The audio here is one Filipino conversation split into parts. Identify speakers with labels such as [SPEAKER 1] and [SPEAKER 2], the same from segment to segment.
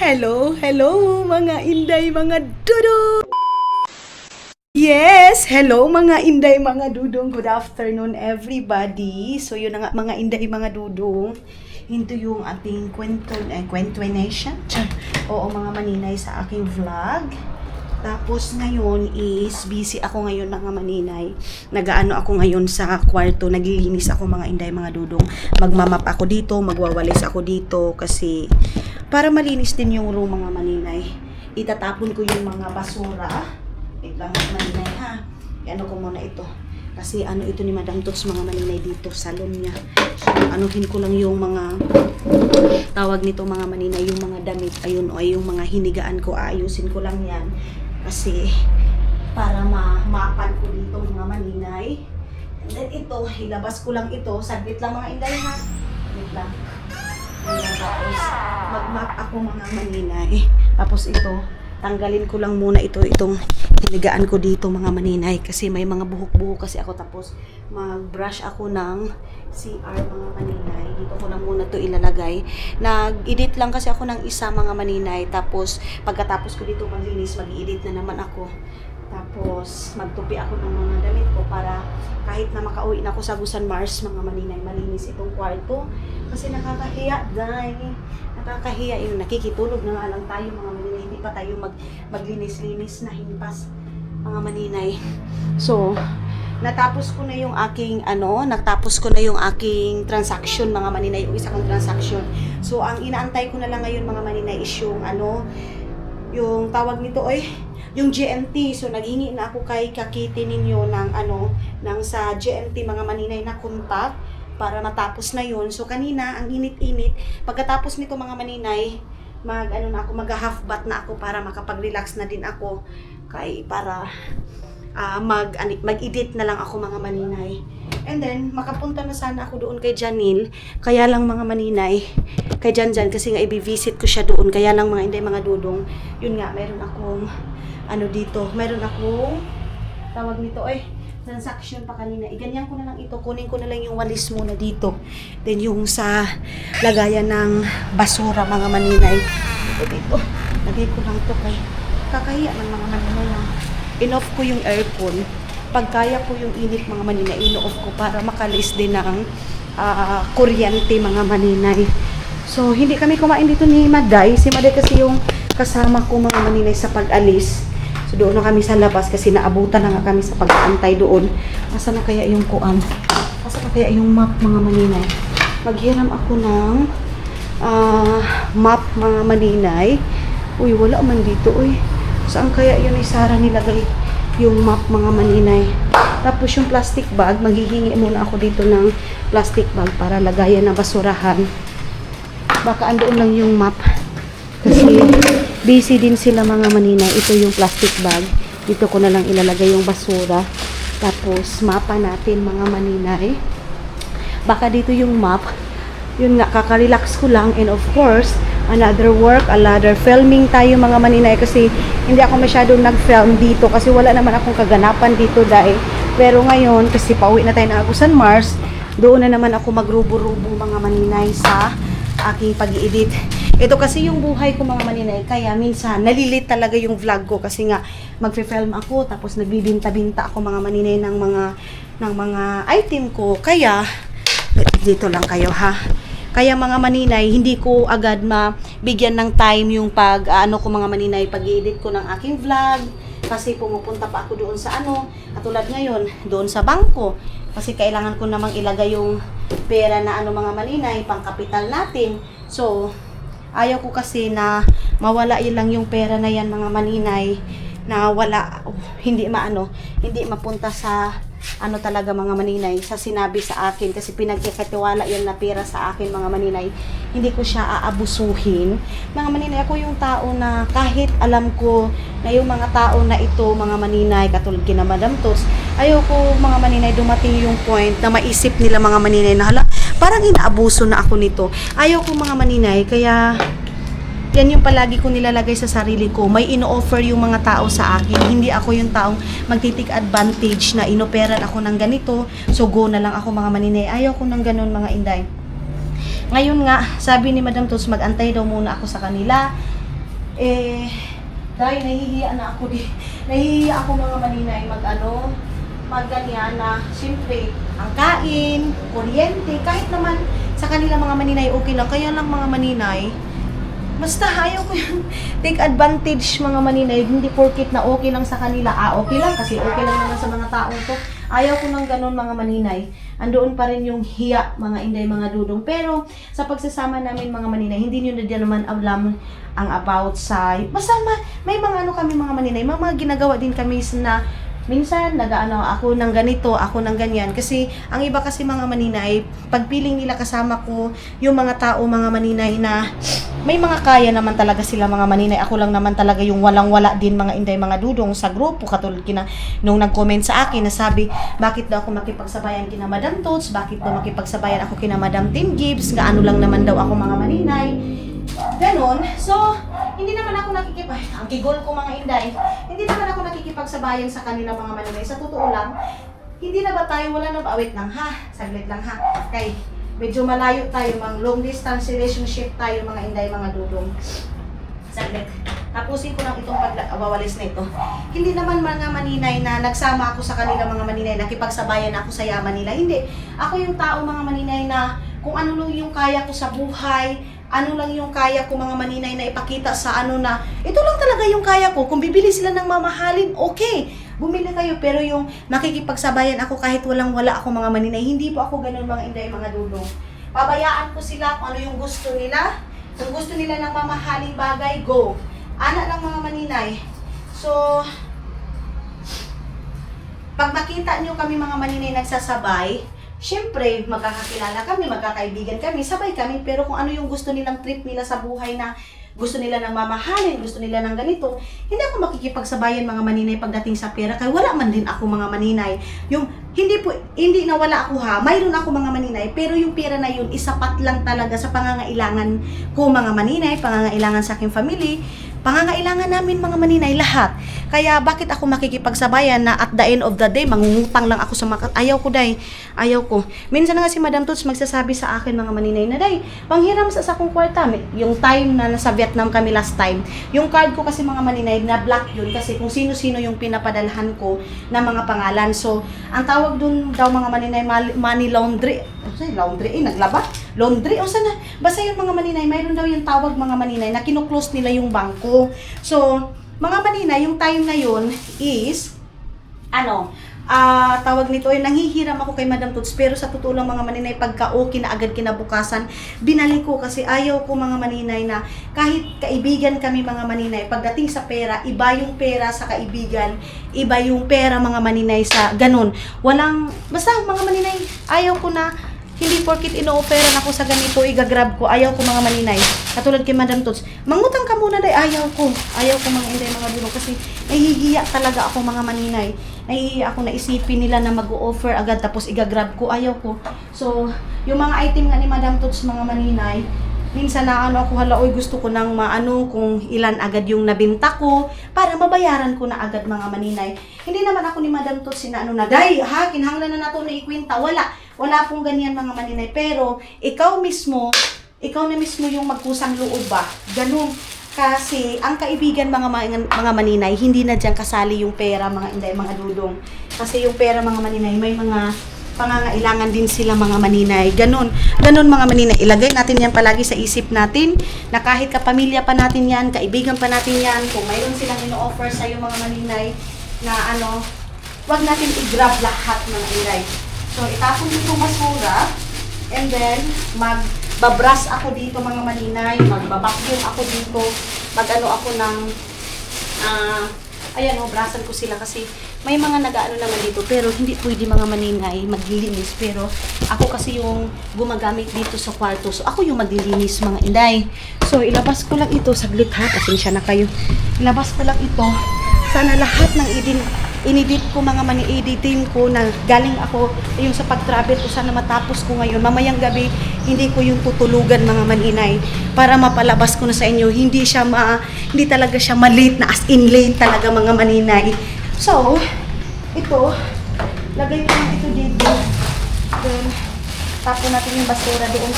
[SPEAKER 1] Hello, hello mga inday, mga dudong! Yes, hello mga inday, mga dudong. Good afternoon everybody. So yun na nga mga inday, mga dudong. Ito yung ating kwentuation. Oo mga maninay sa aking vlog. Tapos ngayon is busy ako ngayon mga maninay. Nagaano ako ngayon sa kwarto, naglilinis ako mga inday, mga dudong. Magmamap ako dito, magwawalis ako dito kasi para malinis din yung room mga maninay. Itatapon ko yung mga basura. Wait lang mga maninay ha. Ano ko muna ito. Kasi ano ito ni Madam Tots mga maninay dito, salon niya. So anuhin ko lang yung mga tawag nito mga maninay, yung mga damit. Ayun o yung mga hinigaan ko, ayusin ko lang yan. Kasi para mapan ko dito mga maninay. And then ito, ilabas ko lang ito. Saglit lang mga inday ha. Saglit lang. Ayan, tapos mag-map ako mga maninay. Tapos ito, tanggalin ko lang muna itong hinigaan ko dito mga maninay. Kasi may mga buhok-buhok kasi ako. Tapos mag-brush ako ng CR mga maninay. Dito ko lang muna to ilalagay. Nag-edit lang kasi ako ng isa mga maninay. Tapos pagkatapos ko dito maglinis, mag-edit na naman ako. Tapos magtupi ako ng mga damit ko para kahit na makauwi na ako sa Busan Mars mga maninay, malinis itong kwarto. Kasi nakakahiya dahil nakakahiya yung nakikitulog na nga lang tayo mga maninay. Hindi pa tayo maglinis-linis na himpas mga maninay. So natapos ko na yung aking transaction mga maninay, yung isa kong transaction. So ang inaantay ko na lang ngayon mga maninay is yung yung tawag nito yung GMT. So naghingi na ako kay Kakiti ninyo ng sa GMT mga maninay na contact para matapos na yun. So kanina ang init-init, pagkatapos nito mga maninay, mag-half bath na ako para makapag-relax na din ako kay para mag-edit na lang ako mga maninay. And then, makapunta na sana ako doon kay Janil. Kaya lang mga maninay, kay Janjan kasi nga i-visit ko siya doon. Kaya lang mga inday, mga dudong, yun nga, meron akong meron akong tawag nito transaction pa kanina. Iganyan ko na lang ito. Kunin ko na lang yung walis muna dito. Then yung sa lagayan ng basura mga maninay. Dito. Lagay ko lang ito kay kakahiya ng mga maninay. In-off ko yung aircon. Pagkaya ko yung init mga maninay, in-off ko para makalis din ng kuryente mga maninay. So hindi kami kumain dito ni Maday. Si Maday kasi yung kasama ko mga maninay sa pag-alis. So doon na kami sa labas kasi naabutan na nga kami sa pag-aantay doon. Asa na kaya yung kuan? Asa na kaya yung map mga maninay? Maghiram ako ng map mga maninay. Uy, wala man dito. Uy, saan kaya yun ay Sara nilagay yung map mga maninay? Tapos yung plastic bag, maghihingi muna ako dito ng plastic bag para lagayan na basurahan. Baka andoon lang yung map. Kasi busy din sila mga maninay. Ito yung plastic bag. Dito ko na lang ilalagay yung basura. Tapos mapa natin mga maninay. Baka dito yung map. Yun nga, kaka-relax ko lang. And of course, another work, another filming tayo mga maninay. Kasi hindi ako masyadong nag-film dito. Kasi wala naman akong kaganapan dito dahil. Pero ngayon, kasi pauwi na tayo ng Agusan Mars, doon na naman ako magrubo-rubo mga maninay sa aking pag-i-edit. Ito kasi yung buhay ko mga maninay, kaya minsan nalilit talaga yung vlog ko kasi nga magfe-film ako tapos nagbibinta-binta ako mga maninay ng mga item ko. Kaya dito lang kayo ha. Kaya mga maninay, hindi ko agad mabigyan ng time yung ko mga maninay, pag-i-edit ko ng aking vlog kasi pumupunta pa ako doon sa katulad ngayon, doon sa bangko. Kasi kailangan ko namang ilagay yung pera na mga maninay, pang kapital natin. So, ayaw ko kasi na mawala lang yung pera na yan mga maninay na wala, hindi mapunta sa talaga mga maninay, sa sinabi sa akin kasi pinagkakatiwala yan na pera sa akin mga maninay. Hindi ko siya aabusuhin. Mga maninay, ako yung tao na kahit alam ko na yung mga tao na ito mga maninay, katulad kina Madam Tots, ayaw ko mga maninay dumating yung point na maisip nila mga maninay na hala, parang inaabuso na ako nito. Ayaw ko mga maninay, kaya yan yung palagi ko nilalagay sa sarili ko. May ino-offer yung mga tao sa akin. Hindi ako yung taong magtitik advantage na inoperan ako ng ganito. So go na lang ako mga maninay. Ayaw ko ng ganun mga inday. Ngayon nga, sabi ni Madam Tots, mag-antay daw muna ako sa kanila. Eh, dahil nahihiya na ako nahihiya ako mga maninay magganyan na siyempre ang kain, kuryente, kahit naman sa kanila mga maninay okay lang. Kaya lang mga maninay, basta ayaw ko yung take advantage mga maninay, hindi porkit na okay lang sa kanila. Okay lang kasi okay lang naman sa mga taong to. Ayaw ko ng ganun mga maninay. Andoon pa rin yung hiya mga inday, mga dudong. Pero sa pagsasama namin mga maninay, hindi nyo na dyan naman alam ang about sa... Basta may mga kami mga maninay, mga ginagawa din kami na minsan ako ng ganito, ako ng ganyan. Kasi ang iba kasi mga maninay, pagpiling nila kasama ko yung mga tao mga maninay na may mga kaya naman talaga sila mga maninay. Ako lang naman talaga yung walang-wala din mga inday, mga dudong sa grupo. Katulad nung nag-comment sa akin na sabi, bakit daw ako makipagsabayan kina Madam Tots, bakit daw makipagsabayan ako kina Madam Tim Gibbs, gaano lang naman daw ako mga maninay. Ganon. So, hindi naman ako ang kigol ko mga inday, hindi naman ako nakikipagsabayan sa kanila mga maninay. Sa totoo lang, hindi na ba tayo, wala na ba, wait lang ha, saglit lang ha, kay medyo malayo tayo, long distance relationship tayo mga inday, mga dudong. Saglit, tapusin ko lang itong pagwawalis na ito. Hindi naman mga maninay na nagsama ako sa kanila mga maninay, nakipagsabayan ako sa yaman nila, hindi. Ako yung tao mga maninay na kung ano lang yung kaya ko sa buhay, ano lang yung kaya ko mga maninay na ipakita sa na ito lang talaga yung kaya ko. Kung bibili sila ng mamahalin, okay, bumili kayo. Pero yung makikipagsabayan ako kahit walang-wala ako mga maninay, hindi po ako ganun mga inday, mga dudong. Pabayaan ko sila kung ano yung gusto nila. Kung gusto nila ng mamahaling bagay, go. Ana lang mga maninay. So, pag makita nyo kami mga maninay nagsasabay, siyempre, magkakakilala kami, magkakaibigan kami, sabay kami, pero kung ano yung gusto nilang trip nila sa buhay na gusto nila ng mamahalin, gusto nila ng ganito, hindi ako makikipagsabayan mga maninay pagdating sa pera, kaya wala man din ako mga maninay. Yung, hindi na wala ako ha, mayroon ako mga maninay, pero yung pera na yun, isapat lang talaga sa pangangailangan ko mga maninay, pangangailangan sa aking family, pangangailangan namin mga maninay lahat. Kaya bakit ako makikipagsabayan na at the end of the day, mangungutang lang ako sa ayaw ko, day. Ayaw ko. Minsan na nga si Madam Tots magsasabi sa akin mga maninay na, day, panghiram sa akong kwarta. Yung time na nasa Vietnam kami last time, yung card ko kasi mga maninay, na black yun kasi kung sino-sino yung pinapadalhan ko na mga pangalan. So, ang tawag dun daw mga maninay, money laundry. Laundry, naglaba? Laundry, o sana? Basta yung mga maninay, mayroon daw yung tawag mga maninay na kinuklose nila yung bangko. So, mga maninay, yung time na yun is, tawag nito ay nanghihiram ako kay Madam Tots, pero sa totoo lang mga maninay, pagka okay na agad kinabukasan, binalik ko kasi ayaw ko mga maninay na kahit kaibigan kami mga maninay, pagdating sa pera, iba yung pera sa kaibigan, iba yung pera mga maninay sa ganun. Basta mga maninay, ayaw ko na hindi porkit ino-offeran ako sa ganito, igagrab ko. Ayaw ko mga maninay. Katulad kay Madam Tots, mangutang ka muna day. Ayaw ko mga inday, mga duro. Kasi nahihiya talaga ako mga maninay. Nahihiya ako na isipin nila na mag-o-offer agad tapos igagrab ko. Ayaw ko. So, yung mga item nga ni Madam Tots mga maninay, minsan na ako gusto ko nang kung ilan agad yung nabinta ko para mabayaran ko na agad mga maninay. Hindi naman ako ni Madam Tots na day, kinahanglan na nato na ikwenta. Wala pong ganyan mga maninay. Pero, ikaw na mismo yung magkusang loob ba? Ganun. Kasi, ang kaibigan mga maninay, hindi na dyan kasali yung pera mga inday, mga dudong. Kasi yung pera mga maninay, may mga pangangailangan din sila mga maninay. Ganun mga maninay. Ilagay natin yan palagi sa isip natin na kahit kapamilya pa natin yan, kaibigan pa natin yan, kung mayroon silang ino-offer sa'yo mga maninay na wag natin i-grab lahat mga inday. So, itapon dito basura, and then, magbabrush ako dito mga maninay, magbabacuum ako dito, ako ng, brushan ko sila kasi may mga nag-ano naman dito, pero hindi pwede mga maninay maglilinis, pero ako kasi yung gumagamit dito sa kwarto, so ako yung maglilinis mga inday. So, ilabas ko lang ito, saglit ha, pasensya na kayo. Ilabas ko lang ito, sana lahat ng inedit ko mga mani-editin ko na galing ako yung sa pag-travel ko, sana matapos ko ngayon. Mamayang gabi, hindi ko yung tutulugan mga maninay para mapalabas ko na sa inyo. Hindi talaga siya ma-late na as in late talaga mga maninay. So, ito, lagay ko lang ito dito. Then, tapon natin yung basura doon.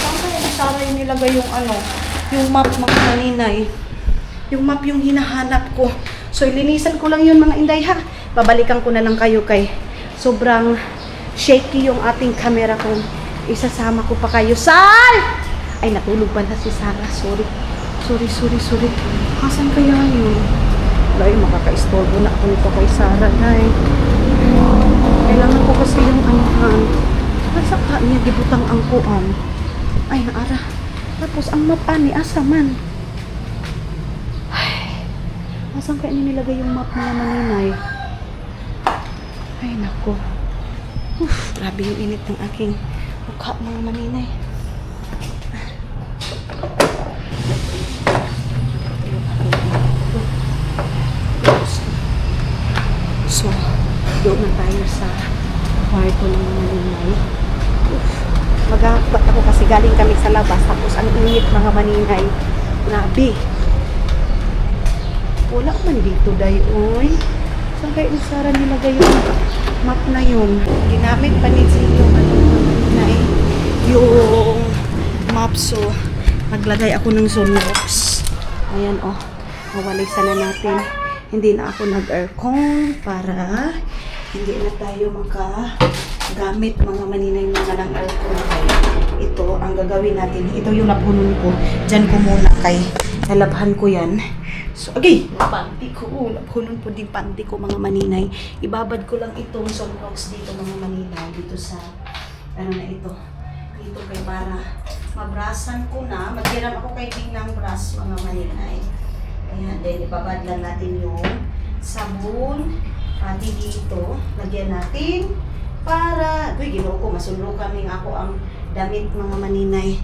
[SPEAKER 1] Saan kaya yung nilagay yung yung map mga maninay? Yung map yung hinahanap ko. So, ilinisan ko lang yun mga inday ha. Babalikan ko na lang kayo kay sobrang shaky yung ating camera kung isasama ko pa kayo. Sal! Ay, natulog pala si Sarah. Sorry. Asan kaya yun? Wala yung makaka-istorbo na ako nito kay Sarah. Kailangan ko kasi yung anuhan. Nasa ka niya gibutang ang kuan. Ay, naara. Tapos ang map ani, asa man? Ay, asan kaya niya nilagay yung map mga maninay? Ay, nako. Grabe yung init ng aking mukha mga maninay. So, doon na tayo sa kwarto ng mga maninay. Mag-aakbat ako kasi galing kami sa labas. Tapos ang init mga maninay. Grabe. Wala man dito, dayoy. Saan kayo ni Sarah nilagay yung map na yun? Ginamit pa ni yung maninay. Yung map. So, naglagay ako ng sunrocks. Ayan, oh. Mawalisan na natin. Hindi na ako nag-aircon para hindi na tayo makagamit mga maninay mga ng aircon. Ito ang gagawin natin. Ito yung labhunon ko. Diyan ko muna kay nalabhan ko yan. So, okay. Panty ko. Labhunon po din panty ko mga maninay. Ibabad ko lang itong sunrocks dito mga maninay. Dito sa, ano na ito. Dito kay para mabrasan ko na. Maghiram ako kay Ding ng brush mga maninay. Ayan, then ibabad lang natin yung sabon. Pati dito, lagyan natin para, ginoo ko, masunrukan din ako ang damit mga maninay.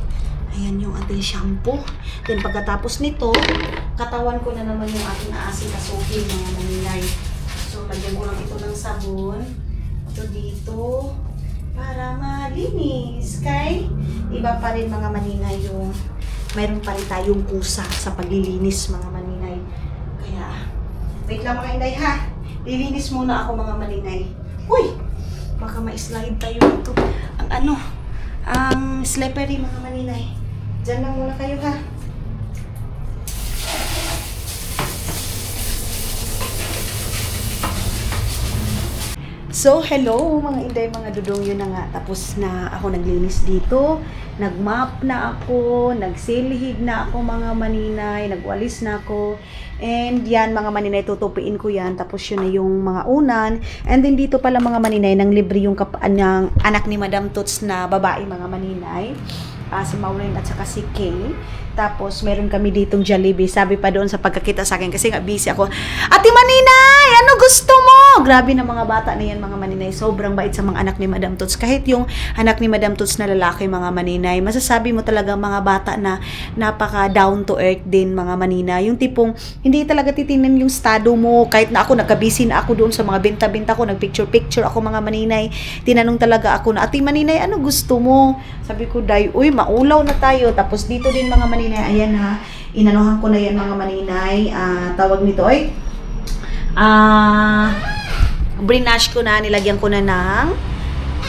[SPEAKER 1] Ayan yung ating shampoo. Then pagkatapos nito, katawan ko na naman yung ating aasikasuhin mga maninay. So, lagyan ko lang ito ng sabon. Ito dito, para malinis. Kay, iba pa rin mga maninay yung mayroon pa rin tayong kusa sa paglilinis mga maninay. Kaya, wait lang mga inday ha. Lilinis muna ako mga maninay. Uy! Baka ma-slide tayo ito. Ang slippery mga maninay. Diyan lang muna kayo ha. So, hello mga inday, mga dudong, yun na nga. Tapos na ako naglinis dito. Nagmap na ako, nagsilhig na ako mga maninay, nagwalis na ako. And yan mga maninay, tutupiin ko yan. Tapos yun na yung mga unan. And then dito pala mga maninay, nang libre yung anak ni Madam Toots na babae mga maninay. Si Maureen at saka si Kay. Tapos, meron kami ditong Jollibee. Sabi pa doon sa pagkakita sa akin, kasi nga busy ako, Ate Maninay, ano gusto mo? Grabe na mga bata na yan, mga maninay. Sobrang bait sa mga anak ni Madam Toots. Kahit yung anak ni Madam Toots na lalaki, mga maninay, masasabi mo talaga mga bata na napaka down to earth din, mga maninay. Yung tipong, hindi talaga titingnan yung estado mo. Kahit na ako, nagka-busy na ako doon sa mga benta-benta ko, nag-picture-picture ako, mga maninay. Tinanong talaga ako na, Ate Maninay, ano gusto mo? Sabi ko, Day, uy, maulaw na tayo. Tapos dito din mga maninay, ayan ha, inanuhan ko na yan mga maninay, tawag nito ay brinash ko na, nilagyan ko na ng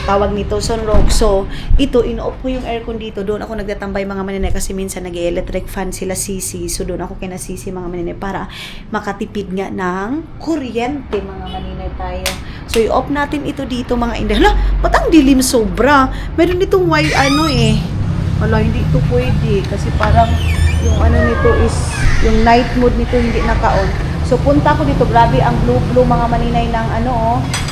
[SPEAKER 1] tawag nito, sunrock. So, ito, ino-off ko yung aircon dito. Doon ako nagtatambay mga maninay kasi minsan nag-electric fan sila sisi. So, doon ako kinasisi mga maninay para makatipid nga ng kuryente mga maninay tayo. So, i-off natin ito dito mga inday. Hala, ba't ang dilim sobra? Meron ditong white wala, hindi ito pwede kasi parang yung nito is yung night mode nito hindi naka-on. So punta ko dito, grabe ang blue mga maninay ng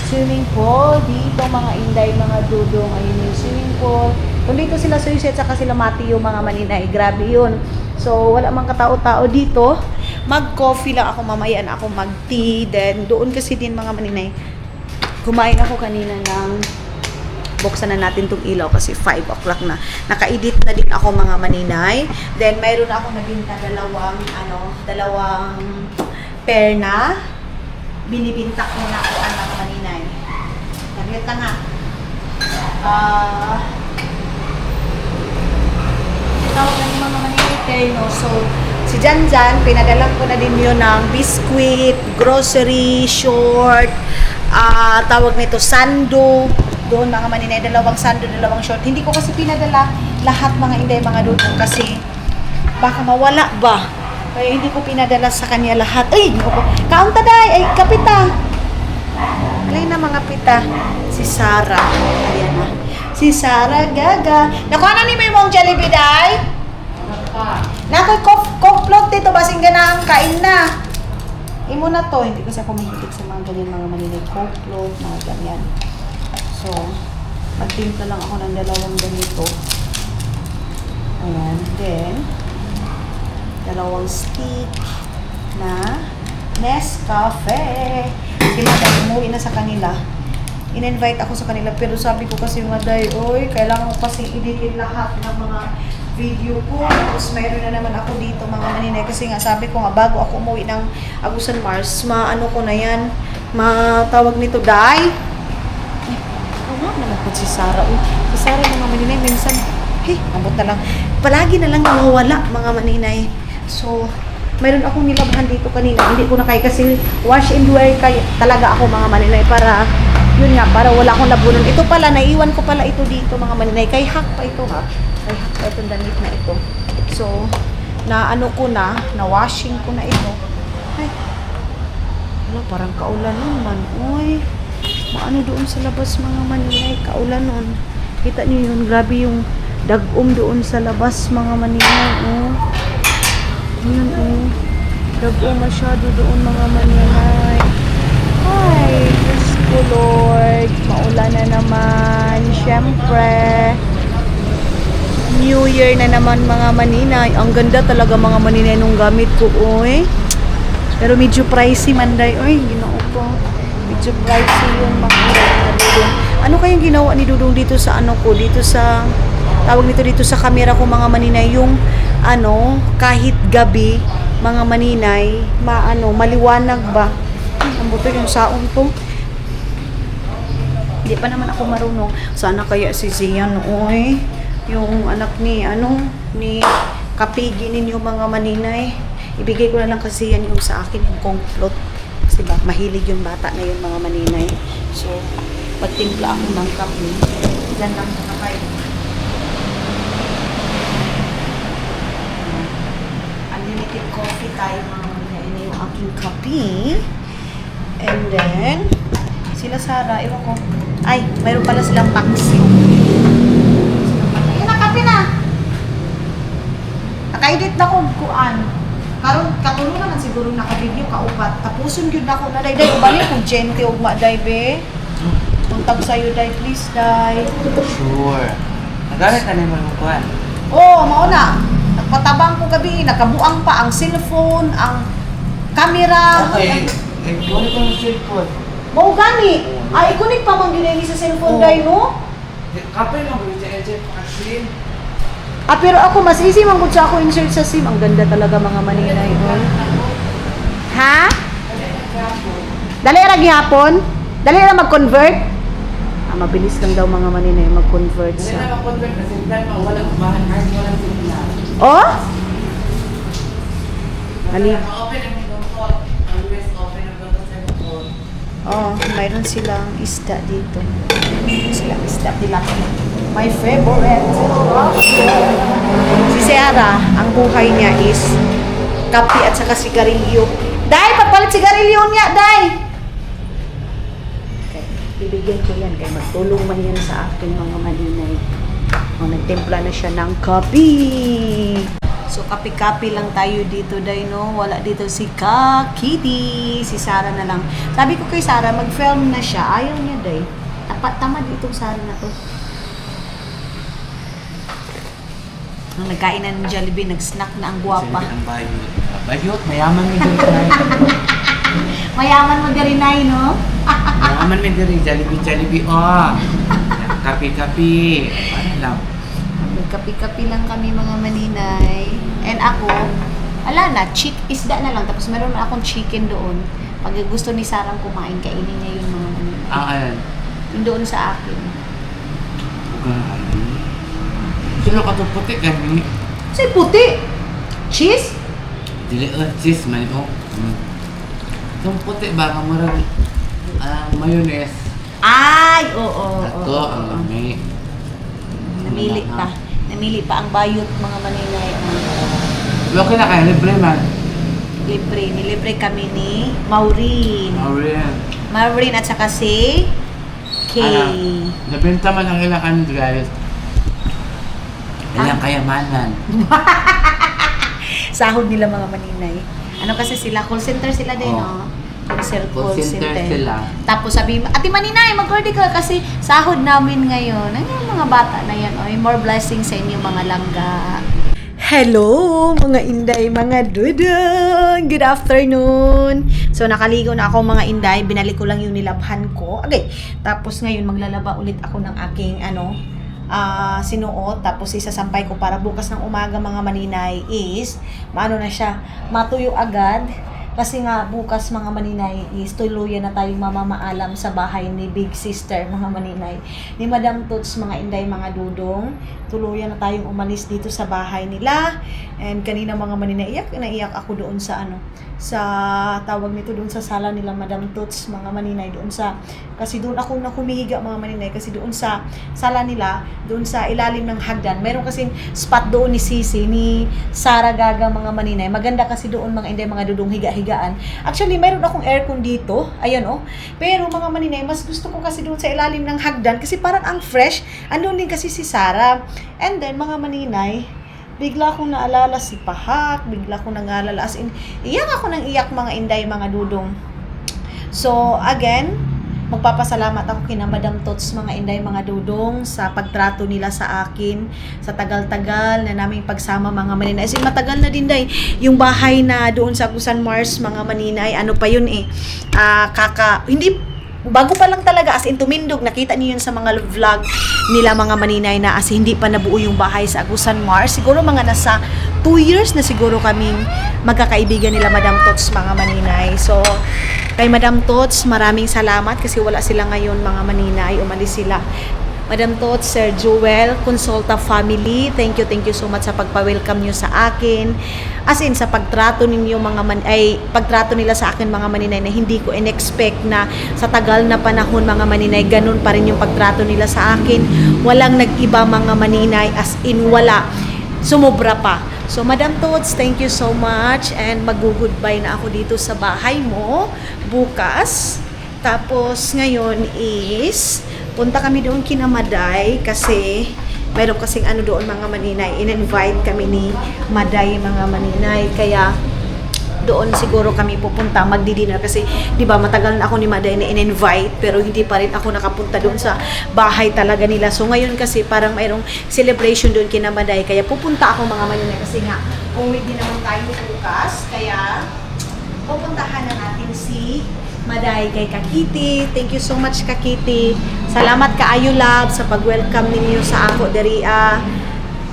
[SPEAKER 1] swimming pool dito mga inday, mga dudong. Ayun yung swimming pool. Kung dito sila Suiset saka sila Mati yung mga maninay, grabe yun. So wala mang katao-tao dito. Mag-coffee lang ako mamaya na ako mag-tea. Then doon kasi din mga maninay, kumain ako kanina ng buksan na natin itong ilaw kasi 5 o'clock na. Naka-edit na din ako mga maninay. Then, mayroon ako nabinta dalawang pair na. Binibinta ko na ako mga maninay. Naglit nga. Tawag na yung mga maninay terno. So, si Janjan, pinadalang ko na din yun ng biscuit, grocery, short, tawag nito, sando. Doon mga maninay, dalawang sando, dalawang short. Hindi ko kasi pinadala lahat mga inday, mga doon kasi baka mawala ba. Kaya hindi ko pinadala sa kanya lahat. Ay, kaunta day! Ay, kapita! Alay na mga pita. Si Sarah. Ayan na. Si Sarah Gaga. Nakuha na ni mo yung Jollibee, day? Nakoy coke float dito. Basing ganang kain na. Imo na to. Hindi kasi ako mahilig sa mga ganyan mga manilig. Coke float, mga ganyan. So, magtimpla lang ako ng dalawang ganito. Ayan. Then, dalawang stick na Nescafe. Sila dahil umuwi na sa kanila. In-invite ako sa kanila pero sabi ko kasi Maday, oy, kailangan ko kasi i-delete lahat ng mga video ko. Tapos mayroon na naman ako dito mga maninay kasi nga sabi ko nga bago ako umuwi ng Agusan Mars, maano ko na yan, matawag nito, Day. Ano naman po si Sarah. Si Sarah mga maninay, minsan, abot na lang. Palagi na lang nawawala mga maninay. So, mayroon akong nilabhan dito kanina. Hindi ko na kaya kasi wash and wear kaya talaga ako mga maninay para yun nga, para wala akong labunan. Ito pala, naiwan ko pala ito dito mga maninay. Kay hack pa ito ha. Kay hack pa itong damit na ito. So, na ano ko na washing ko na ito. Ay, wala, parang kaulan naman. Uy, maano doon sa labas mga maninay, kaulan nun. Kita niyo yun, grabe yung dagom doon sa labas mga maninay. Oh. Yun oh. Dagom masyado doon mga maninay. Ay, Diyos ko Lord. Maulan na naman. Siyempre. New Year na naman mga maninay. Ang ganda talaga mga maninay nung gamit ko. Oy. Pero medyo pricey manday. Oy, ginoo ko. Medyo pricey yung mga Dudong. Ano kayang ginawa ni Dudong dito sa ano ko? Dito sa, tawag nito dito sa camera ko mga maninay. Yung ano, kahit gabi, mga maninay, maliwanag ba? Ang buto yung saon to. Hindi pa naman ako marunong. Sana kaya si Zian, oy. Yung anak ni, ni kapigi ninyo mga maninay. Ibigay ko na lang kasi yan yung sa akin, yung complot. Kasi ba, mahilig yung bata na yun mga maninay. So, magtimpla ako ng kape. Diyan lang sa kape. Unlimited coffee tayo mga maninay. Ina yung aking kape. And then, sila Sarah, ewan ko. Ay, mayroon pala silang paksi. Ayun na, kape na. Naka-edit na ko, kuan. Karon katulong naman siguro naka-video kaupat. Tapuson gyud nako na day ubalik kung gente ugma day be. Untag sayo day please day.
[SPEAKER 2] Sure. Nagalit ka naman mo kuan.
[SPEAKER 1] Oh, mao na. Nagpatabang ko gabi, nakabuang pa ang cellphone, ang camera.
[SPEAKER 2] Okay. Kunin ko yung cellphone.
[SPEAKER 1] Mao gani. Ay kunik pa man gyud sa cellphone
[SPEAKER 2] Oh.
[SPEAKER 1] day no.
[SPEAKER 2] Kapay lang ko yung kasi.
[SPEAKER 1] Pero ako mas easy man gud sa ako insert sa SIM. Ang ganda talaga mga maninay. Oh. Ha? Dali ra gihapon? Dali ra mag-convert? Mabilis lang daw mga maninay mag-convert
[SPEAKER 2] Hindi
[SPEAKER 1] sa.
[SPEAKER 2] na mag-convert kasi walang bahan kahit walang signal.
[SPEAKER 1] Oh? Ali.
[SPEAKER 2] Open ang phone. Always open ang phone.
[SPEAKER 1] Oh, mayroon silang isda dito. Silang isda tilapia. My favorite. Si Sarah, ang buhay niya is kape at saka sigarilyo. Day, pagpalit sigarilyo niya, Day! Okay, bibigyan ko yan. Kaya magtulong man yan sa akin mga maninay. Oh, nagtimpla na siya ng kape. So, kape-kape lang tayo dito, Day, no? Wala dito si Kitty. Si Sarah na lang. Sabi ko kay Sarah, mag-film na siya. Ayaw niya, Day. Tamad itong Sarah na to. Nung nagkain na ng Jollibee, nag-snack na ang guwapa.
[SPEAKER 2] Ang bayot. Bayot, mayaman mi diri.
[SPEAKER 1] Mayaman mo din ay, no?
[SPEAKER 2] Mayaman mi diri, Jollibee. Oh. Kape-kape. Ano lang.
[SPEAKER 1] Magkapi-kapi lang kami mga maninay. And ako, ala na, isda na lang. Tapos meron na akong chicken doon. Pag gusto ni Sarah kumain, kainin niya yung mga maninay.
[SPEAKER 2] Ayan.
[SPEAKER 1] Yung doon sa akin.
[SPEAKER 2] Ugaan. Sino ka itong puti kani?
[SPEAKER 1] Kasi puti. Cheese?
[SPEAKER 2] Dili cheese man ito. Itong puti ba ka murag mayonnaise.
[SPEAKER 1] Ay, oo.
[SPEAKER 2] Ito ang may
[SPEAKER 1] Namili pa. Namili pa ang bayot mga maninay.
[SPEAKER 2] Okay na kaya libre man.
[SPEAKER 1] libre. Nilibre kami ni Maureen. Maureen at saka si Kay.
[SPEAKER 2] Nabenta man ang ilangan, guys. Ilang kayamanan.
[SPEAKER 1] Sahod nila mga maninay. Ano kasi sila? Call center sila din,
[SPEAKER 2] Oo.
[SPEAKER 1] no? Call
[SPEAKER 2] center sila.
[SPEAKER 1] Tapos sabi, Ate Maninay, mag-order ka kasi sahod namin ngayon. Ano yung mga bata na yan? Oy, more blessings sa inyo mga langga. Hello, mga inday, mga dudong! Good afternoon! So, nakaligo na ako mga inday. Binalik ko lang yung nilabhan ko. Okay. Tapos ngayon, maglalaba ulit ako ng aking, sinuot. Tapos isasampay ko para bukas ng umaga mga maninay is, na siya, matuyo agad. Kasi nga, bukas mga maninay is tuluyan na tayong mamamaalam sa bahay ni Big Sister, mga maninay. Ni Madam Toots, mga inday, mga dudong. Tuluyan na tayong umalis dito sa bahay nila. And kanina mga maninay, naiyak ako doon sa sa tawag nito doon sa sala nila Madam Toots, mga maninay, doon sa, kasi doon ako na humihiga mga maninay, kasi doon sa sala nila, doon sa ilalim ng hagdan, meron kasing spot doon ni Sisi, ni Sara Gaga mga maninay, maganda kasi doon mga inday, mga dudong higa-higaan. Actually, meron akong aircon dito, ayan pero mga maninay, mas gusto ko kasi doon sa ilalim ng hagdan, kasi parang ang fresh, andun din kasi si Sara. And then mga maninay, bigla akong naalala si Pahak, bigla akong nangaalala, as in, iyak ako ng iyak mga inday, mga dudong. So, again, magpapasalamat ako kina Madam Toots, mga inday, mga dudong, sa pagtrato nila sa akin, sa tagal-tagal na naming pagsama mga maninay. As in, matagal na din day, yung bahay na doon sa Agusan Mars, mga maninay, ano pa yun bago pa lang talaga, as in tumindog, nakita niyo yun sa mga vlog nila mga maninay na as hindi pa nabuo yung bahay sa Agusan Mars. Siguro mga nasa 2 years na siguro kaming magkakaibigan nila Madam Toots, mga maninay. So, kay Madam Toots, maraming salamat kasi wala sila ngayon mga maninay, umalis sila. Madam Toots, Sir Joel, Consulta family, thank you so much sa pagpa-welcome niyo sa akin. As in, sa pagtrato ninyo pagtrato nila sa akin mga maninay na hindi ko in-expect na sa tagal na panahon mga maninay, ganun pa rin yung pagtrato nila sa akin. Walang nag-iba mga maninay, as in wala. Sumobra pa. So, Madam Toots, thank you so much and mag-goodbye na ako dito sa bahay mo bukas. Tapos, ngayon is punta kami doon kina Maday kasi meron kasing doon mga maninay. In-invite kami ni Maday mga maninay. Kaya doon siguro kami pupunta, magdi-dinner kasi 'di ba matagal na ako ni Maday na in-invite pero hindi pa rin ako nakapunta doon sa bahay talaga nila. So ngayon kasi parang mayroong celebration doon kina Maday kaya pupunta ako mga maninay kasi nga uwi din naman tayo bukas. Kaya pupuntahan na natin si Maday kay Kakiti. Thank you so much Kakiti. Salamat kaayo love sa pag-welcome ninyo sa ako diri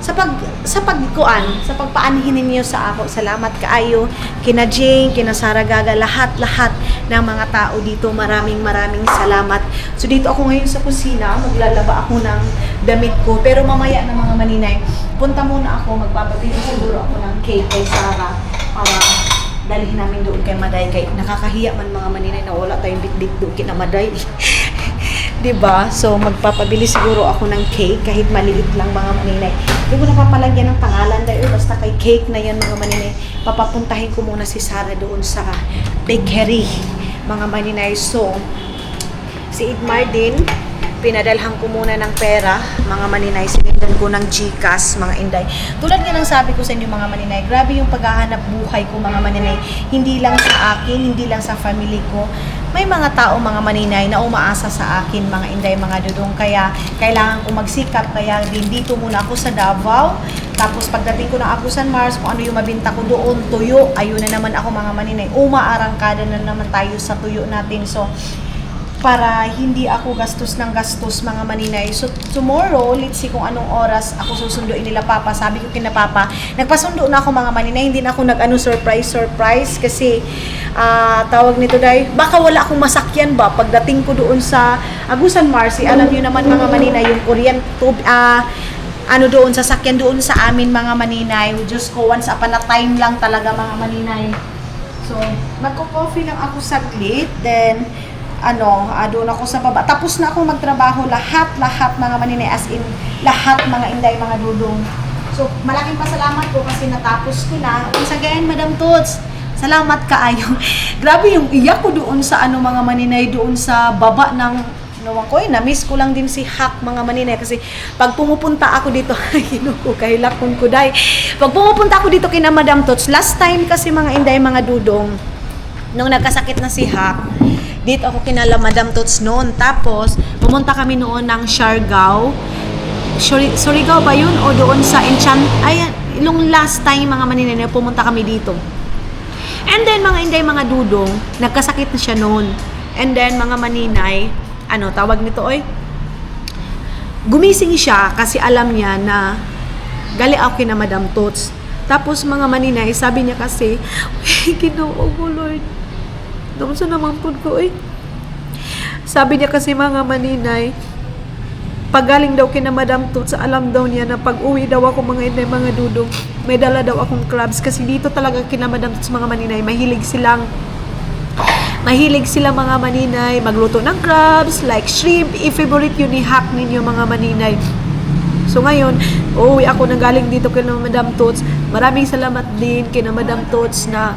[SPEAKER 1] sa pagpaanhin ninyo sa ako. Salamat kaayo kina Jane, kina Sara Gaga, lahat ng mga tao dito. Maraming salamat. So dito ako ngayon sa kusina, maglalaba ako ng damit ko. Pero mamaya na mga maninay, punta muna ako, magpapabili siguro ako ng cake kay Sara para dalhin namin doon kay Maday. Kay nakakahiya man mga maninay na wala tayong bit-bit doon kina Maday. Diba? So, magpapabili siguro ako ng cake kahit maliit lang mga maninay. Hindi ko napapalagyan ng pangalan dahil basta kay cake na yan mga maninay. Papapuntahin ko muna si Sara doon sa bakery mga maninay. So, si Idmar din, pinadalhan ko muna ng pera mga maninay. Sinindan ko ng GCash mga inday. Tulad nga ng sabi ko sa inyo mga maninay, grabe yung paghahanap buhay ko mga maninay. Hindi lang sa akin, hindi lang sa family ko. May mga tao mga maninay na umaasa sa akin mga inday, mga dudong. Kaya kailangan ko magsikap. Kaya din dito muna ako sa Davao. Tapos pagdating ko ng Agusan Mars, kung ano yung mabinta ko doon, tuyo. Ayun na naman ako mga maninay. Umaarangkada na naman tayo sa tuyo natin. So, para hindi ako gastos ng gastos mga maninay. So, tomorrow, let's see kung anong oras ako susunduin nila Papa. Sabi ko kina Papa, nagpasundo na ako mga maninay. Hindi na ako surprise kasi tawag nito dahil baka wala akong masakyan ba pagdating ko doon sa Agusan Mars. Alam niyo naman mga maninay, yung Korean doon, sasakyan doon sa amin mga maninay. Just go once upon a time lang talaga mga maninay. So, magko-coffee lang ako saglit. Then, doon ako sa baba. Tapos na ako magtrabaho. Lahat mga maninay, as in, lahat mga inday, mga dudong. So, malaking pasalamat ko kasi natapos ko na. Once again, Madam Toots, Salamat kaayo. Grabe yung iyak ko doon sa ano mga maninay doon sa baba ng nawan ko. Na-miss ko lang din si Hak mga maninay kasi pag pumupunta ako dito, kinuko kay lakon ko day. Pag pumupunta ako dito kina Madam Tots, last time kasi mga inday mga dudong, nung nagkasakit na si Hak, dito ako kinala Madam Tots noon. Tapos, pumunta kami noon ng Siargao. Surigao ba yun? O doon sa yung last time mga maninay pumunta kami dito. And then mga inday mga dudong, nagkasakit na siya noon. And then mga maninay, ano tawag nito oy? Gumising siya kasi alam niya na gali ako kina Madam Tots. Tapos mga maninay, sabi niya kasi, Ginoo ko Lord. Doon sa naman po ko Sabi niya kasi mga maninay, pagaling daw kina Madam Tots, alam daw niya na pag uwi daw ako mga inday mga dudong, may dala daw akong crabs kasi dito talaga kina Madam Tots mga maninay, mahilig sila mga maninay magluto ng crabs, like shrimp, i-favorite yun ni Hak ninyo mga maninay. So ngayon, uuwi ako na galing dito kina Madam Tots. Maraming salamat din kina Madam Tots na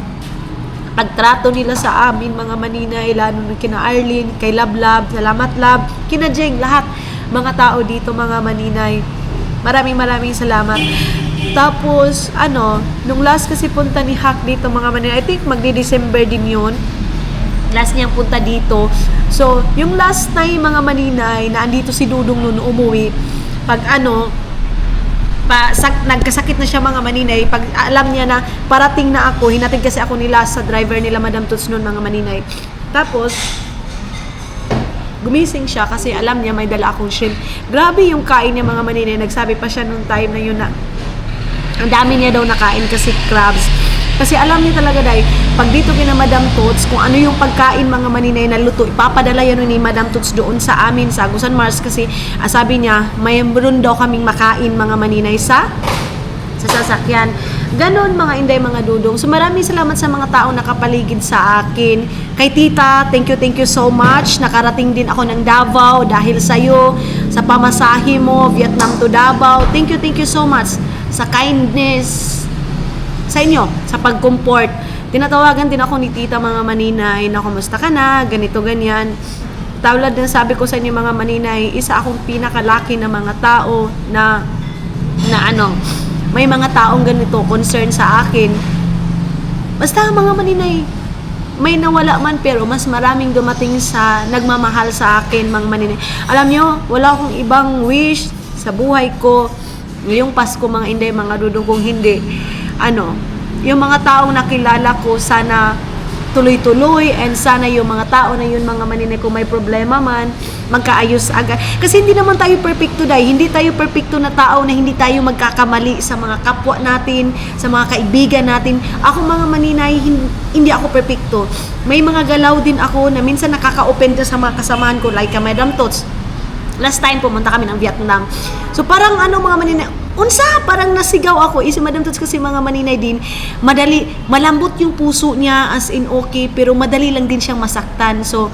[SPEAKER 1] pagtrato nila sa amin mga maninay, lalo na kina Arlene, kay Lab, salamat Lab, kina Jeng, lahat mga tao dito mga maninay. Maraming salamat. Tapos, nung last kasi punta ni Hak dito mga maninay, I think magdi-December din yun. Last niyang punta dito. So, yung last time mga maninay, na andito si Dudong noon umuwi, pag nagkasakit na siya mga maninay, pag alam niya na parating na ako, hinatid kasi ako nila sa driver nila Madam Tots noon mga maninay. Tapos, gumising siya kasi alam niya may dala akong shrimp. Grabe yung kain niya mga maninay. Nagsabi pa siya nung time na yun na ang dami niya daw nakain kasi crabs. Kasi alam niya talaga dahil pag dito kina Madam Tots, kung ano yung pagkain mga maninay na luto, ipapadala yan ni Madam Tots doon sa amin sa Agusan Mars kasi sabi niya, mayroon daw kaming makain mga maninay sa sasakyan. Ganon mga inday mga dudong. So maraming salamat sa mga tao nakapaligid sa akin. Kay tita, thank you so much. Nakarating din ako ng Davao dahil sa'yo, sa pamasahe mo, Vietnam to Davao. Thank you so much sa kindness sa inyo, sa pag-comport. Tinatawagan din ako ni tita mga maninay na kumusta ka na, ganito, ganyan. Tawlad din sabi ko sa inyo mga maninay, isa akong pinakalaki na mga tao na may mga taong ganito concern sa akin. Basta mga maninay, may nawala man pero mas maraming dumating sa nagmamahal sa akin mga maninay. Alam nyo, wala akong ibang wish sa buhay ko ngayong Pasko mga inday mga dudong, kung hindi yung mga taong nakilala ko sana tuloy-tuloy, and sana yung mga tao na yun mga maninay kung may problema man magkaayos agad. Kasi hindi naman tayo perfecto dahil hindi tayo perfecto na tao na hindi tayo magkakamali sa mga kapwa natin, sa mga kaibigan natin. Ako mga maninay, hindi ako perfecto. May mga galaw din ako na minsan nakaka-open sa mga kasamahan ko, like Madam Tots. Last time pumunta kami ng Vietnam. So parang mga maninay, parang nasigaw ako. Si Madam Tots kasi mga maninay din, malambot yung puso niya as in okay, pero madali lang din siyang masaktan. So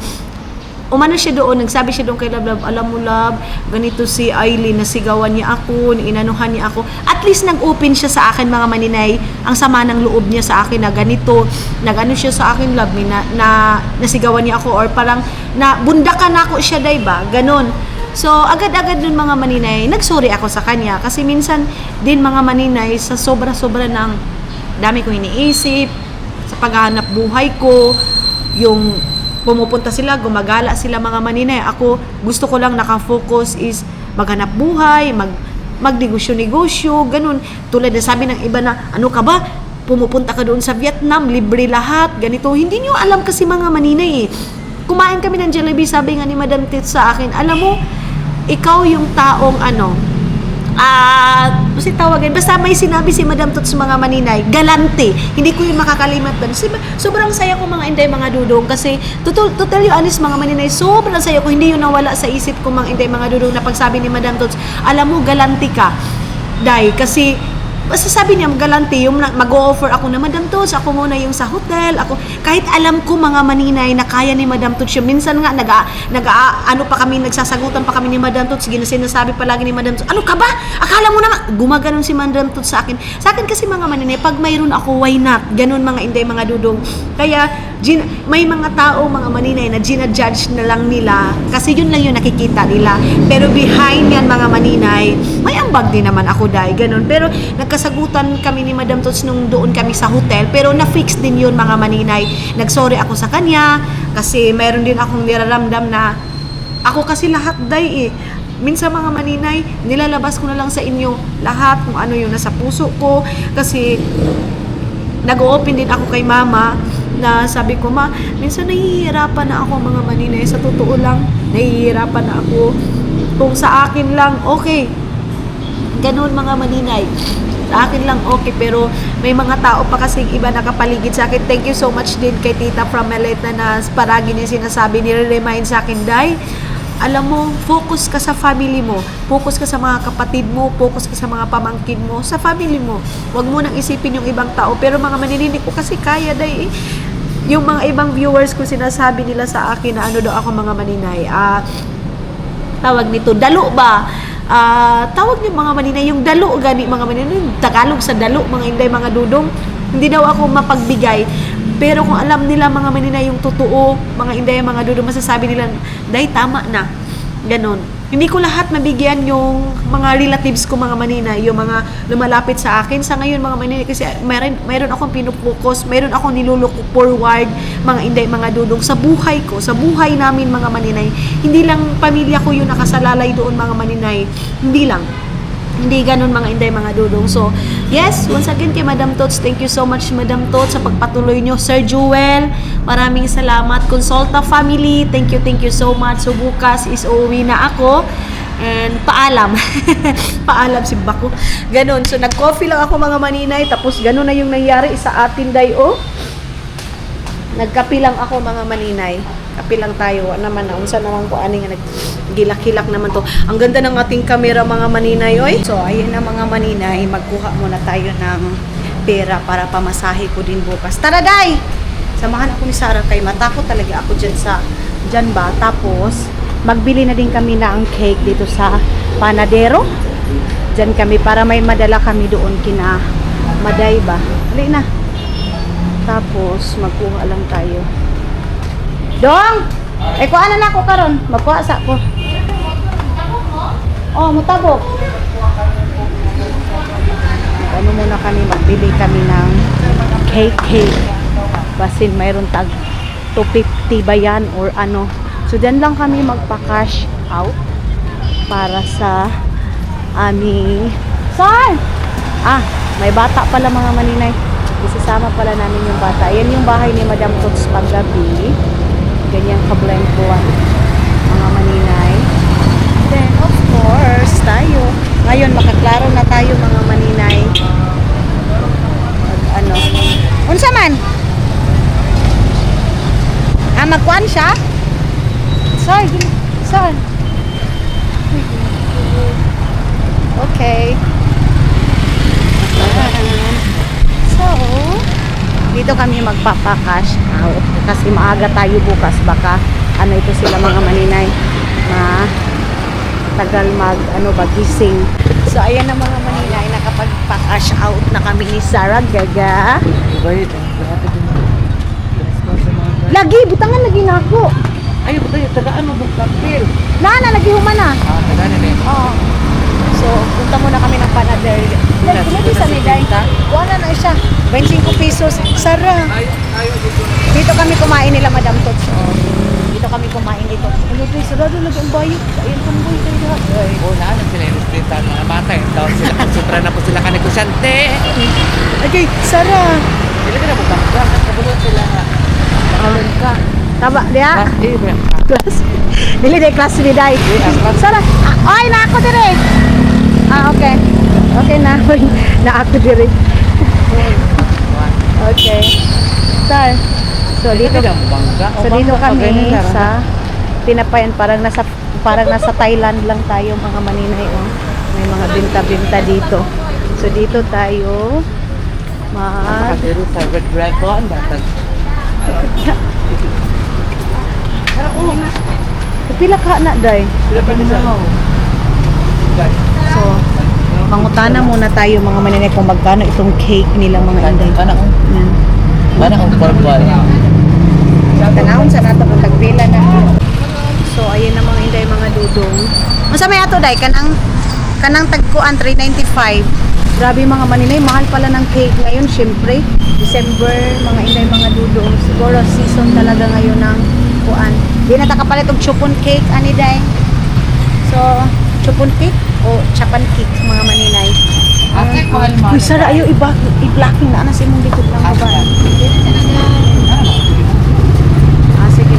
[SPEAKER 1] umano siya doon, nagsabi siya doon kay Lab, alam mo Lab, ganito si Aileen, nasigawan niya ako, inanuhan niya ako. At least nag-open siya sa akin mga maninay, ang sama ng loob niya sa akin na ganito, nag-ano siya sa akin Lab, na nasigawan niya ako, or parang na bundakan ako siya, diba? Ganon. So, agad-agad nun mga maninay, nagsorry ako sa kanya. Kasi minsan din mga maninay, sa sobra-sobra ng dami kong iniisip, sa paghahanap buhay ko, yung pumupunta sila, gumagala sila mga maninay. Ako, gusto ko lang nakafocus is maghanap buhay, magnegosyo-negosyo, ganun. Tulad na sabi ng iba na, ano ka ba? Pumupunta ka doon sa Vietnam, libre lahat, ganito. Hindi niyo alam kasi mga maninay eh. Kumain kami ng Jollibee, sabi nga ni Madam Tits sa akin, alam mo, ikaw yung taong kasi tawagan, basta may sinabi si Madam Tots mga maninay, galante, hindi ko yun makakalimot ba. Sobrang saya ko mga inday mga dudong, kasi to tell you honest mga maninay, sobrang saya ko, hindi yun nawala sa isip ko mga inday mga dudong na pagsabi ni Madam Tots, alam mo galante ka, dahil kasi basta sabi niya, galante, yung mag-o-offer ako na, Madam Tots, ako muna yung sa hotel, ako, kahit alam ko mga maninay na kaya ni Madam Tots yun. Minsan nga, ano pa kami, nagsasagutan pa kami ni Madam Tots, sinasabi palagi ni Madam Tots, ano ka ba? Akala mo naman, gumaganon si Madam Tots sa akin. Sa akin kasi mga maninay, pag mayroon ako, why not? Ganon mga inday, mga dudong. Kaya, may mga tao, mga maninay, na ginajudge na lang nila, kasi yun lang yung nakikita nila. Pero behind yan, mga maninay, may ambag din naman ako, dahil ganon. Pero, nagkasagutan kami ni Madam Tots nung doon kami sa hotel, pero na-fix din yun, mga maninay. Nagsorry ako sa kanya, kasi mayroon din akong niraramdam na, ako kasi lahat, day minsan mga maninay, nilalabas ko na lang sa inyo lahat kung ano yung nasa puso ko, kasi nag-open din ako kay mama, na sabi ko, ma, minsan nahihirapan na ako mga maninay, sa totoo lang, nahihirapan na ako. Kung sa akin lang, okay. Ganun mga maninay. Sa akin lang, okay. Pero may mga tao pa kasing iba nakapaligid sa akin. Thank you so much din kay Tita from Meleta na paragi niya sinasabi, nire-remind sa akin, Day, alam mo, focus ka sa family mo. Focus ka sa mga kapatid mo. Focus ka sa mga pamangkin mo. Sa family mo. Huwag mo nang isipin yung ibang tao. Pero mga manininig ko kasi kaya, Day. Yung mga ibang viewers ko, sinasabi nila sa akin na ano daw ako mga maninay. Tawag nito, dalo ba? Tawag niyo mga maninay, yung dalo gani mga maninay. Tagalog sa dalo, mga inday, mga dudong. Hindi daw ako mapagbigay. Pero kung alam nila mga maninay yung totoo, mga inday, mga dudong, masasabi nila, Day, tama na. Ganon. Hindi ko lahat mabigyan yung mga relatives ko mga maninay, yung mga lumalapit sa akin. Sa ngayon mga maninay, kasi mayroon akong pinupokus, mayroon akong nilulok forward, mga inday, mga dudong, sa buhay ko, sa buhay namin mga maninay. Hindi lang pamilya ko yung nakasalalay doon mga maninay. Hindi lang. Hindi ganun mga inday, mga dudong. So, yes, once again kay Madam Tots, thank you so much Madam Tots sa pagpatuloy nyo. Sir Jewel, maraming salamat. Consulta family, thank you so much. So, bukas is uuwi na ako. And paalam. Paalam si Bako. Ganun. So, nag-coffee lang ako mga maninay. Tapos, ganun na yung nangyari sa atin, day, Nagkapi lang ako mga maninay. Kapi lang tayo. Naman na. Unsa naman ko ani nga naggilak-hilak naman to. Ang ganda ng ating camera mga maninay, oy. So, ayun na mga maninay. Magkuha muna tayo ng pera para pamasahe ko din bukas. Tara, day! Samahan ako ni Sarah kay matakot talaga ako dyan ba. Tapos, magbili na din kami ng cake dito sa Panadero. Dyan kami para may madala kami doon kina Maday ba. Hali na. Tapos, magkuha lang tayo. Dong! Kuha na ako karon. Magkuha sa ko. Oh, mutabok. Ano muna kami, magbili kami ng cake. Basin mayroon tag 250 ba yan or ano. So, dyan lang kami magpa-cash out para sa aming... Saan? May bata pala mga maninay. Isasama pala namin yung bata. Yan yung bahay ni Madam Tots paggabi. Ganyan kablentuan mga maninay. Then, of course, tayo. Ngayon, makaklaro na tayo mga maninay. Unsa man? Magkuhan siya? Saan? Okay. So, dito kami magpapakash out kasi maaga tayo bukas, baka ito sila mga maninay tagal gising. So ayan na mga maninay, nakapagpa-cash out na kami ni Sarah Gaga. Lagi butangan lagi na ako.
[SPEAKER 2] Ayo betul tagaan mo kapil.
[SPEAKER 1] Lagi humana.
[SPEAKER 2] Tagaan ni.
[SPEAKER 1] Oo. So, punta muna kami ng Panadero. Lagi sa Miday. Wala na siya. 25 pesos. Sarah. Dito kami kumain nila Madam Tots. Dito kami kumain dito. Ano to? Sarado lagi ang bayot. Ayun kang boy kayo lahat.
[SPEAKER 2] Na sila ilustritan mga bata. Daw sila konsentra na po sila ka negosyante.
[SPEAKER 1] Okay, Sarah.
[SPEAKER 2] Dili ka na magkakita. Kabulot sila nga. Makalun ka.
[SPEAKER 1] Tama, diya? Class. Dili day class ni Day. Sarah. Ay, na ako dire. Okay. Okay na. Na ako dire. Okay. So dito kami sa Tinapayan, parang nasa Thailand lang tayo mga maninay. May mga binta-binta dito. So So dito tayo mag
[SPEAKER 2] Pero sa Red Dragon, batag.
[SPEAKER 1] pila ka na day. So mangutana muna tayo mga maninay kung magkano itong cake nila mga inday.
[SPEAKER 2] Mana
[SPEAKER 1] Yan.
[SPEAKER 2] ang purple?
[SPEAKER 1] Tanawon sa nato kung tagpila na. So ayan na mga inday mga dudong. Unsa may ato day kanang tagkuan 395. Grabe mga maninay, mahal pala ng cake ngayon syempre. December mga inday mga dudong. Siguro season talaga ngayon ng kuan. Di na ta kapalit og chupon cake ani day. So chupon cake o chapan cake mga maninay.
[SPEAKER 2] Ate, mahal mo.
[SPEAKER 1] Uy, Sara, ayaw i-blocking na anas imong likod lang babae. Ah, sige.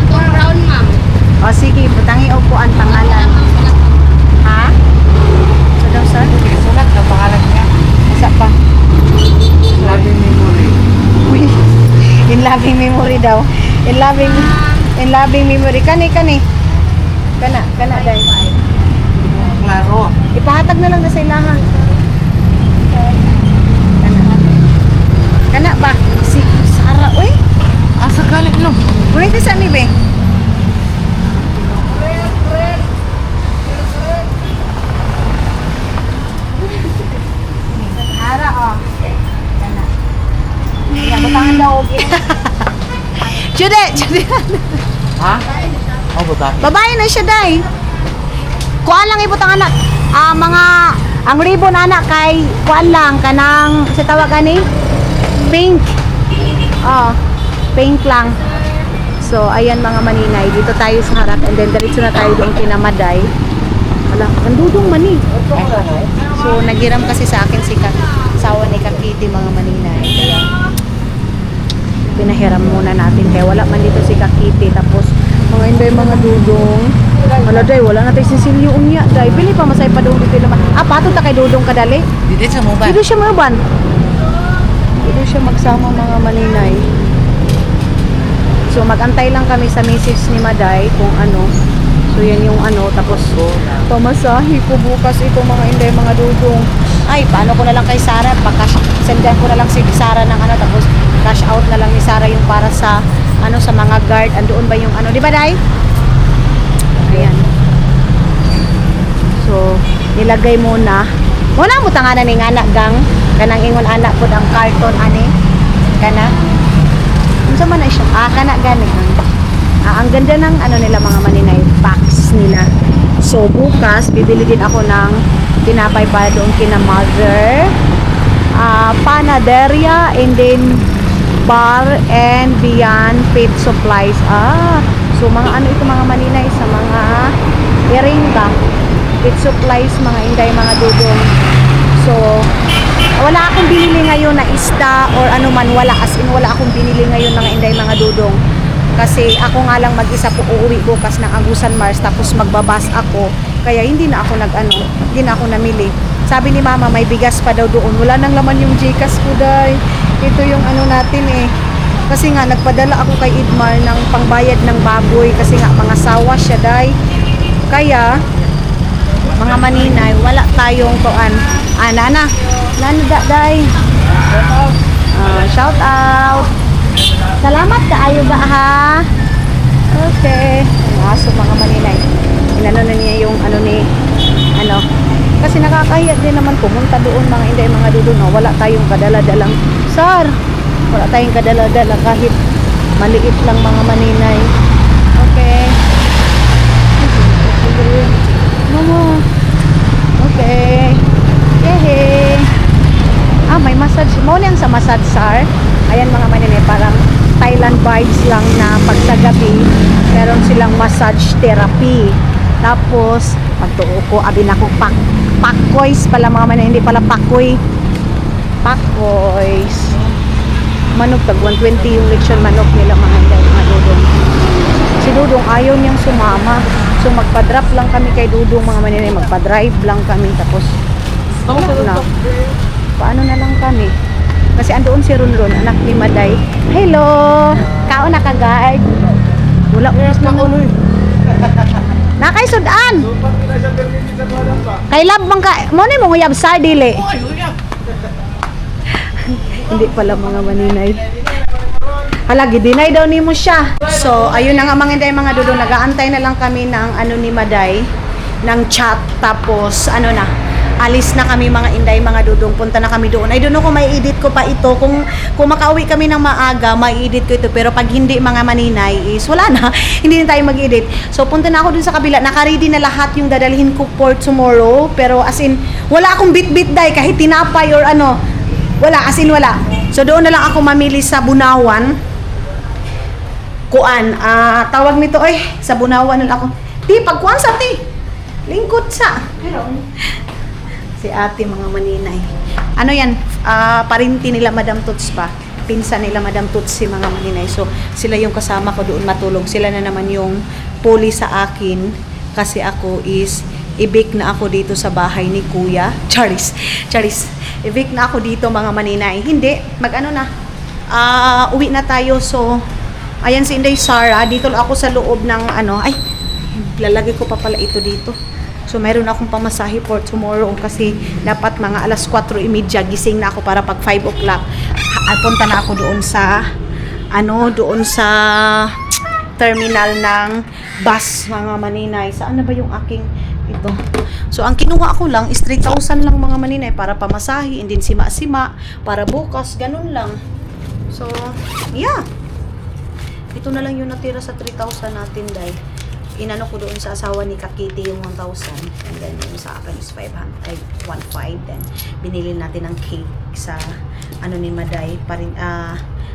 [SPEAKER 3] Brown, ma'am.
[SPEAKER 1] O sige, butangi o po ang pangalan. Ha? So daw, sir?
[SPEAKER 2] Sulat na pangalan niya.
[SPEAKER 1] Isa pa.
[SPEAKER 2] Loving memory.
[SPEAKER 1] Uy, in loving memory daw. In loving memory. Kani. Kana, day.
[SPEAKER 2] Klaro.
[SPEAKER 1] Ipahatag na lang na sa ilaha. Kana ba? Si Sara, uy.
[SPEAKER 2] Asa galit no?
[SPEAKER 1] Kunin ka sa ni, be. Sara, oh. Kana. Yan, butangan daw, okay. Jude!
[SPEAKER 2] Ha? Oh, babae.
[SPEAKER 1] Babae na siya, day. Kuan lang ibutang anak. Ang ribbon anak kay kuan lang kanang sa tawag ani pink. Pink lang. So ayan mga maninay, dito tayo sa harap and then diretso na tayo doon kina Maday. Wala, kandudong mani. So nagiram kasi sa akin si asawa ni Kakiti mga maninay. Kaya pinahiram muna natin kaya wala man dito si Kakiti tapos mga inday mga dudong. Wala day, wala na tayo sisilyo unya day. Bili pa masay pa daw dito naman. Pato ta kay dudong kadali.
[SPEAKER 2] Dito sa mobile.
[SPEAKER 1] Dito siya maban. Dito siya magsama mga maninay. So magantay lang kami sa misis ni Maday kung ano. So yan yung ano tapos pamasahe ko bukas ito mga inday mga dudong. Ay, paano ko na lang kay Sara? Sendan ko na lang si Sara ng ano tapos cash out na lang ni Sara yung para sa ano sa mga guard. Andoon ba yung ano, di ba day? Ayan. So, nilagay muna. Muna mo tanganan ni anak gang. Kanang ingon anak po ang karton ani. Kana. Unsa man na siya? Kana gani. Ang ganda ng ano nila mga maninay, packs nila. So, bukas bibili din ako ng tinapay para doon kina mother. Panaderia and then bar and beyond pet supplies. So mga ano ito mga maninay sa mga eringa, pet supplies, mga inday, mga dudong. So wala akong binili ngayon na isda or ano man, wala as in wala akong binili ngayon mga inday, mga dudong. Kasi ako nga lang mag-isa po uuwi bukas ng Agusan Mars tapos magbabas ako. Kaya hindi na ako hindi na ako namili. Sabi ni mama may bigas pa daw doon. Wala nang laman yung Gcash ko day. Ito yung ano natin eh. Kasi nga nagpadala ako kay Idmar ng pangbayad ng baboy kasi nga mga sawa siya day. Kaya mga maninay, wala tayong tuan. Nana day. Shout out. Salamat kaayo ba ha? Okay. Ang aso mga maninay. Inano na niya yung ano ni ano. Kasi nakakahiya din naman pumunta doon mga inday, mga dudon. No? Wala tayong kadala-dalang sar. Wala tayong kadala-dala kahit maliit lang mga maninay. Okay. Mama. Okay. Yehey. May massage. Mo niyang sa massage sar. Ayan mga maninay, parang Thailand vibes lang na pag sa gabi meron silang massage therapy. Tapos pagtuo ko abin ako pakoys pala mga maninay, hindi pala pakoy. Pakoys. Manok tag 120 yung lechon manok nila mga inday, mga dudong. Si Dudong ayaw niyang sumama. So magpa-drop lang kami kay Dudong mga maninay, magpa-drive lang kami tapos na. Paano na lang kami? Kasi andoon si Ronron, anak ni Maday. Hello! Kao na ka-guard. Wala oras na ulo. Nakay sudan. Kay lab man ka, mo ni mo uyab sa dili.
[SPEAKER 2] Uy, uyab!
[SPEAKER 1] Hindi pala mga maninay. Hala, gidinay daw ni mo siya. So, ayun na nga mga inday mga dudong, nag-aantay na lang kami ng ano ni Maday, ng chat, tapos ano na, alis na kami mga inday mga dudong, punta na kami doon. I don't know kung may edit ko pa ito, kung makauwi kami ng maaga, may edit ko ito, pero pag hindi mga maninay is wala na, hindi na tayo mag-edit. So, punta na ako dun sa kabila, naka-ready na lahat yung dadalhin ko for tomorrow, pero as in, wala akong bit-bit day, kahit tinapay or ano, wala, as in wala. So, doon na lang ako mamili sa Bunawan, tawag nito sa Bunawan na lang ako. Di, pagkuan sa ti. Lingkod sa. Si ate mga maninay. Ano yan? Parinti nila Madam Tuts pa. Pinsan nila Madam Tuts si mga maninay. So, sila yung kasama ko doon matulog. Sila na naman yung puli sa akin. Kasi ako is i-bake na ako dito sa bahay ni Kuya. Charis. I-bake na ako dito mga maninay. Hindi. Mag-ano na. Uwi na tayo. So, ayan si Inday Sara, dito ako sa loob ng lalagay ko pa pala ito dito. So meron akong pamasahe for tomorrow kasi dapat mga alas 4:30 gising na ako para pag 5 o'clock punta na ako doon sa terminal ng bus mga maninay. Saan na ba yung aking ito? So ang kinuha ko lang is 3,000 lang mga maninay para pamasahe, and then sima-sima para bukas, ganun lang. So yeah. Ito na lang yung natira sa 3,000 natin, dahil inano ko doon sa asawa ni Kakiti yung 1,000, and then yung sa akin is 1,500, then binili natin ng cake sa ni Maday,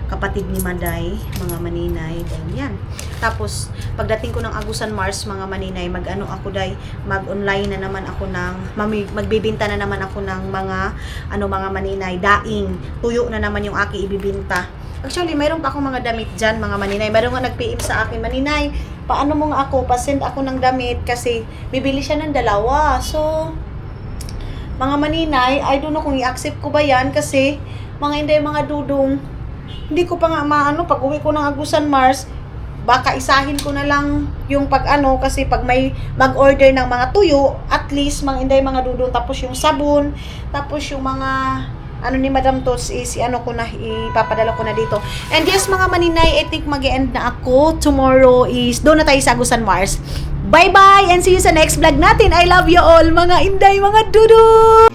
[SPEAKER 1] kapatid ni Maday, mga maninay, then yan. Tapos pagdating ko ng Agusan Mars mga maninay, mag-online na naman ako magbibinta na naman ako ng mga maninay, daing, tuyo na naman yung aki ibibinta. Actually, mayroon pa akong mga damit dyan, mga maninay. Mayroon nga nag-PM sa akin, maninay, paano mo nga ako, pasend ako ng damit kasi bibili siya ng 2. So, mga maninay, I don't know kung i-accept ko ba yan kasi mga inday, mga dudong, hindi ko pa nga pag uwi ko ng Agusan Mars, baka isahin ko na lang yung kasi pag may mag-order ng mga tuyo, at least mga inday, mga dudong, tapos yung sabon, tapos yung mga ni Madam Tots is ipapadala ko na dito. And yes mga maninay, I think mag-e-end na ako. Tomorrow is doon na tayo sa Agusan Mars. Bye bye and see you sa next vlog natin. I love you all mga inday, mga dudu.